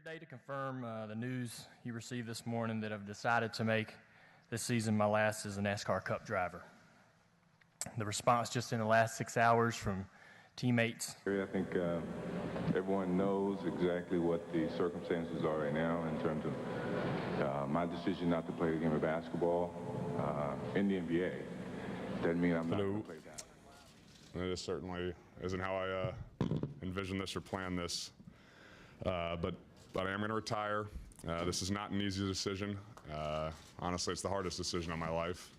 today to confirm the news you received this morning that I've decided to make this season my last as a NASCAR Cup driver. The response just in the last 6 hours from teammates. I think everyone knows exactly what the circumstances are right now in terms of my decision not to play the game of basketball in the NBA. Doesn't mean I'm not going to play that. It certainly isn't how I envisioned this or planned this. But I am going to retire. This is not an easy decision. Honestly, it's the hardest decision of my life.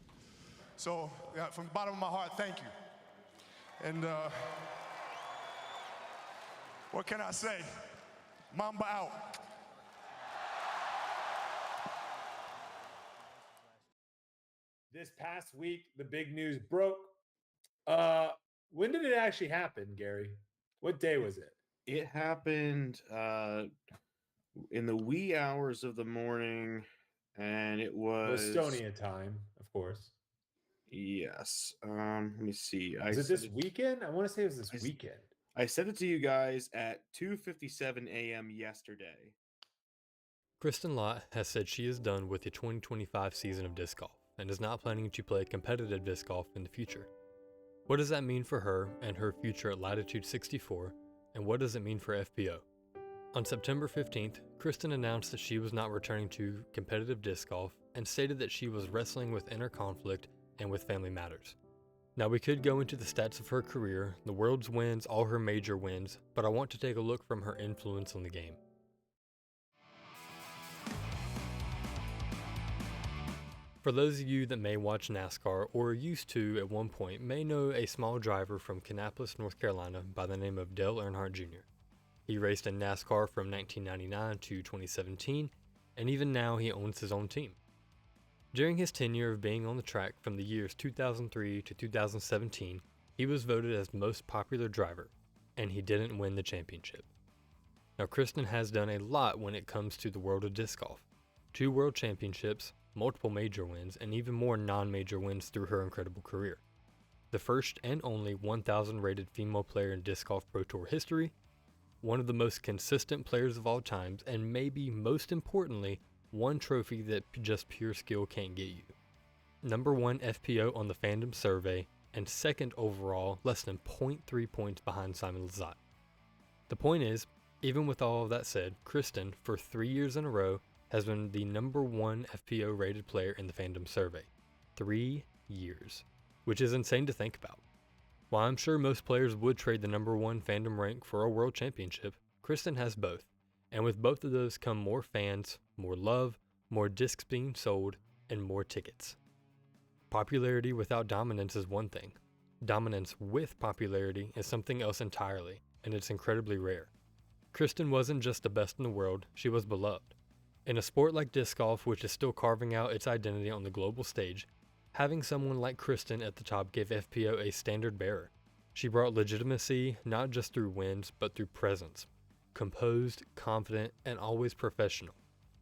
So, from the bottom of my heart, thank you. And what can I say? Mamba out. This past week, the big news broke. When did it actually happen, Gary? What day was it? It happened in the wee hours of the morning, and it was Estonia time, of course. Yes. Let me see. Was it this weekend? I want to say it was this weekend. I sent it to you guys at 2:57 a.m. yesterday. Kristin Latt has said she is done with the 2025 season of disc golf and is not planning to play competitive disc golf in the future. What does that mean for her and her future at Latitude 64, and what does it mean for FPO? On September 15th, Kristin announced that she was not returning to competitive disc golf and stated that she was wrestling with inner conflict and with family matters. Now we could go into the stats of her career, the world's wins, all her major wins, but I want to take a look from her influence on the game. For those of you that may watch NASCAR or used to at one point may know a small driver from Kannapolis, North Carolina by the name of Dale Earnhardt Jr. He raced in NASCAR from 1999 to 2017, and even now he owns his own team. During his tenure of being on the track from the years 2003 to 2017, he was voted as most popular driver, and he didn't win the championship. Now Kristin has done a lot when it comes to the world of disc golf. 2 world championships, multiple major wins, and even more non-major wins through her incredible career. The first and only 1,000 rated female player in Disc Golf Pro Tour history, one of the most consistent players of all times, and maybe most importantly, one trophy that just pure skill can't get you. Number 1 FPO on the fandom survey, and second overall, less than 0.3 points behind Simon Lizotte. The point is, even with all of that said, Kristin, for 3 years in a row, has been the number 1 FPO rated player in the fandom survey. 3 years. Which is insane to think about. While I'm sure most players would trade the number 1 fandom rank for a world championship, Kristin has both. And with both of those come more fans, more love, more discs being sold, and more tickets. Popularity without dominance is one thing. Dominance with popularity is something else entirely, and it's incredibly rare. Kristin wasn't just the best in the world, she was beloved. In a sport like disc golf, which is still carving out its identity on the global stage, having someone like Kristin at the top gave FPO a standard bearer. She brought legitimacy not just through wins, but through presence. Composed, confident, and always professional.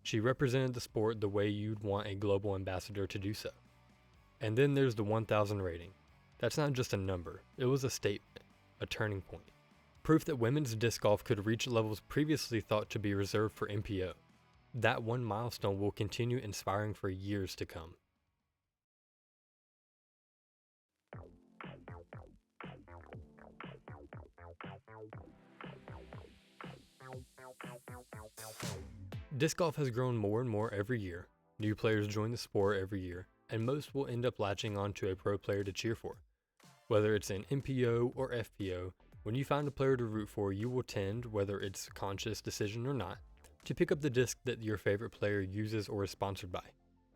She represented the sport the way you'd want a global ambassador to do so. And then there's the 1,000 rating. That's not just a number, it was a statement, a turning point. Proof that women's disc golf could reach levels previously thought to be reserved for MPO. That one milestone will continue inspiring for years to come. Disc golf has grown more and more every year. New players join the sport every year, and most will end up latching on to a pro player to cheer for. Whether it's an MPO or FPO, when you find a player to root for, you will tend, whether it's a conscious decision or not, to pick up the disc that your favorite player uses or is sponsored by.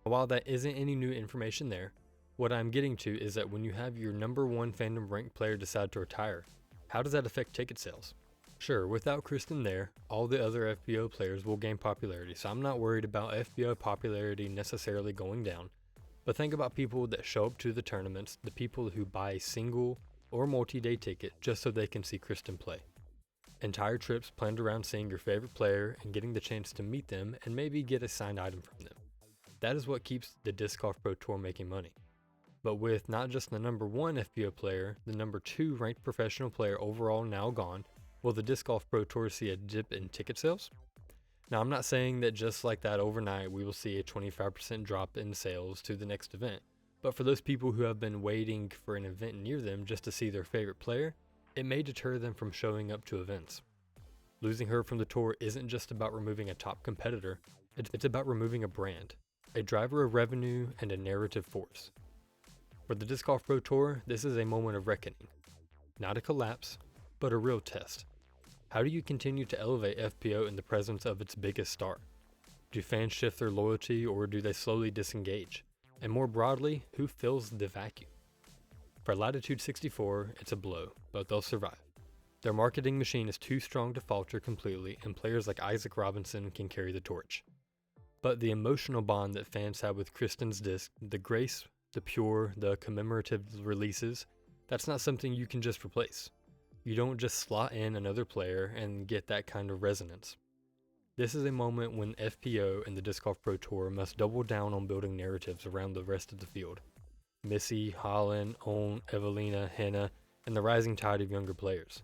While that isn't any new information there, what I'm getting to is that when you have your number 1 fandom ranked player decide to retire, how does that affect ticket sales? Sure, without Kristin there, all the other FPO players will gain popularity, so I'm not worried about FPO popularity necessarily going down, but think about people that show up to the tournaments, the people who buy a single or multi-day ticket just so they can see Kristin play. Entire trips planned around seeing your favorite player and getting the chance to meet them and maybe get a signed item from them. That is what keeps the Disc Golf Pro Tour making money. But with not just the number 1 FPO player, the number 2 ranked professional player overall now gone, will the Disc Golf Pro Tour see a dip in ticket sales? Now, I'm not saying that just like that overnight we will see a 25% drop in sales to the next event, but for those people who have been waiting for an event near them just to see their favorite player, it may deter them from showing up to events. Losing her from the tour isn't just about removing a top competitor, it's about removing a brand, a driver of revenue, and a narrative force. For the Disc Golf Pro Tour, this is a moment of reckoning. Not a collapse, but a real test. How do you continue to elevate FPO in the presence of its biggest star? Do fans shift their loyalty, or do they slowly disengage? And more broadly, who fills the vacuum? For Latitude 64, it's a blow, but they'll survive. Their marketing machine is too strong to falter completely, and players like Isaac Robinson can carry the torch. But the emotional bond that fans have with Kristin's disc, the grace, the pure, the commemorative releases, that's not something you can just replace. You don't just slot in another player and get that kind of resonance. This is a moment when FPO and the Disc Golf Pro Tour must double down on building narratives around the rest of the field. Missy, Holland, Owen, Evelina, Hannah, and the rising tide of younger players.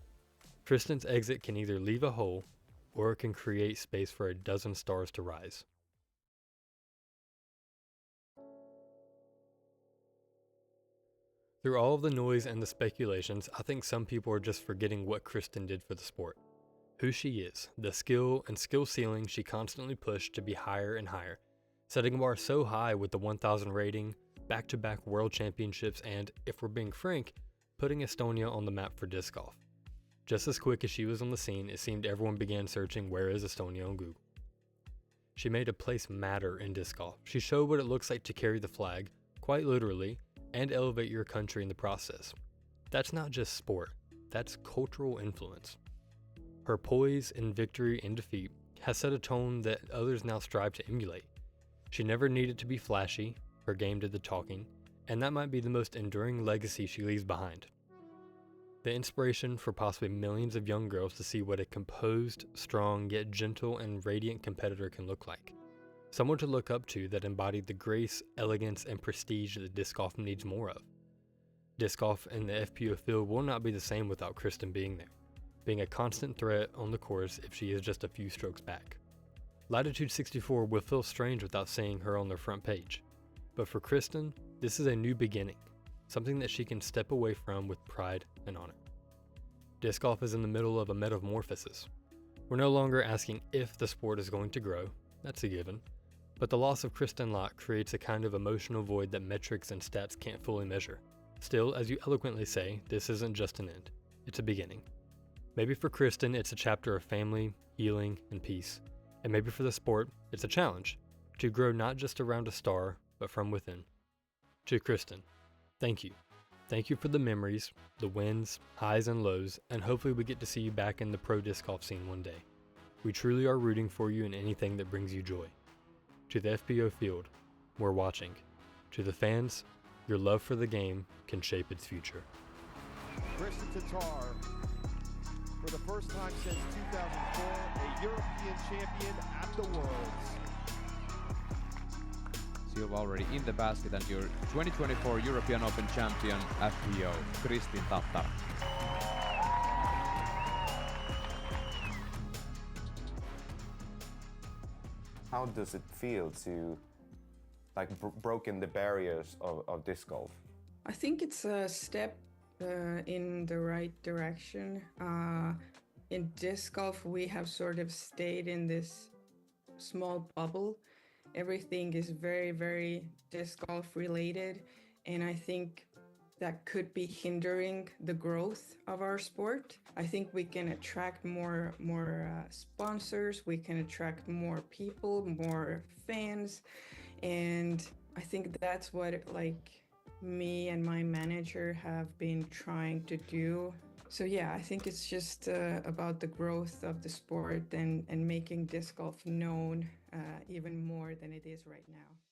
Kristin's exit can either leave a hole, or it can create space for a dozen stars to rise. Through all of the noise and the speculations, I think some people are just forgetting what Kristin did for the sport. Who she is, the skill and skill ceiling she constantly pushed to be higher and higher, setting a bar so high with the 1000 rating, back-to-back world championships, and, if we're being frank, putting Estonia on the map for disc golf. Just as quick as she was on the scene, it seemed everyone began searching "Where is Estonia" on Google. She made a place matter in disc golf. She showed what it looks like to carry the flag, quite literally, and elevate your country in the process. That's not just sport, that's cultural influence. Her poise in victory and defeat has set a tone that others now strive to emulate. She never needed to be flashy, her game did the talking, and that might be the most enduring legacy she leaves behind. The inspiration for possibly millions of young girls to see what a composed, strong, yet gentle and radiant competitor can look like. Someone to look up to that embodied the grace, elegance, and prestige that disc golf needs more of. Disc golf and the FPO field will not be the same without Kristin being there, being a constant threat on the course if she is just a few strokes back. Latitude 64 will feel strange without seeing her on their front page, but for Kristin, this is a new beginning, something that she can step away from with pride and honor. Disc golf is in the middle of a metamorphosis. We're no longer asking if the sport is going to grow, that's a given, but the loss of Kristin Latt creates a kind of emotional void that metrics and stats can't fully measure. Still, as you eloquently say, this isn't just an end, it's a beginning. Maybe for Kristin, it's a chapter of family, healing, and peace, and maybe for the sport, it's a challenge, to grow not just around a star, but from within. To Kristin, thank you. Thank you for the memories, the wins, highs and lows, and hopefully we get to see you back in the pro disc golf scene one day. We truly are rooting for you in anything that brings you joy. To the FPO field, we're watching. To the fans, your love for the game can shape its future. Kristin Tatar, for the first time since 2004, a European champion at the Worlds. Silva already in the basket, and your 2024 European Open champion, FPO, Kristin Tatar. How does it feel to broken the barriers of disc golf? I think it's a step in the right direction. In disc golf, we have sort of stayed in this small bubble. Everything is very, very disc golf related, and I think that could be hindering the growth of our sport. I think we can attract more sponsors, we can attract more people, more fans, and I think that's what me and my manager have been trying to do. So yeah, I think it's just about the growth of the sport and making disc golf known even more than it is right now.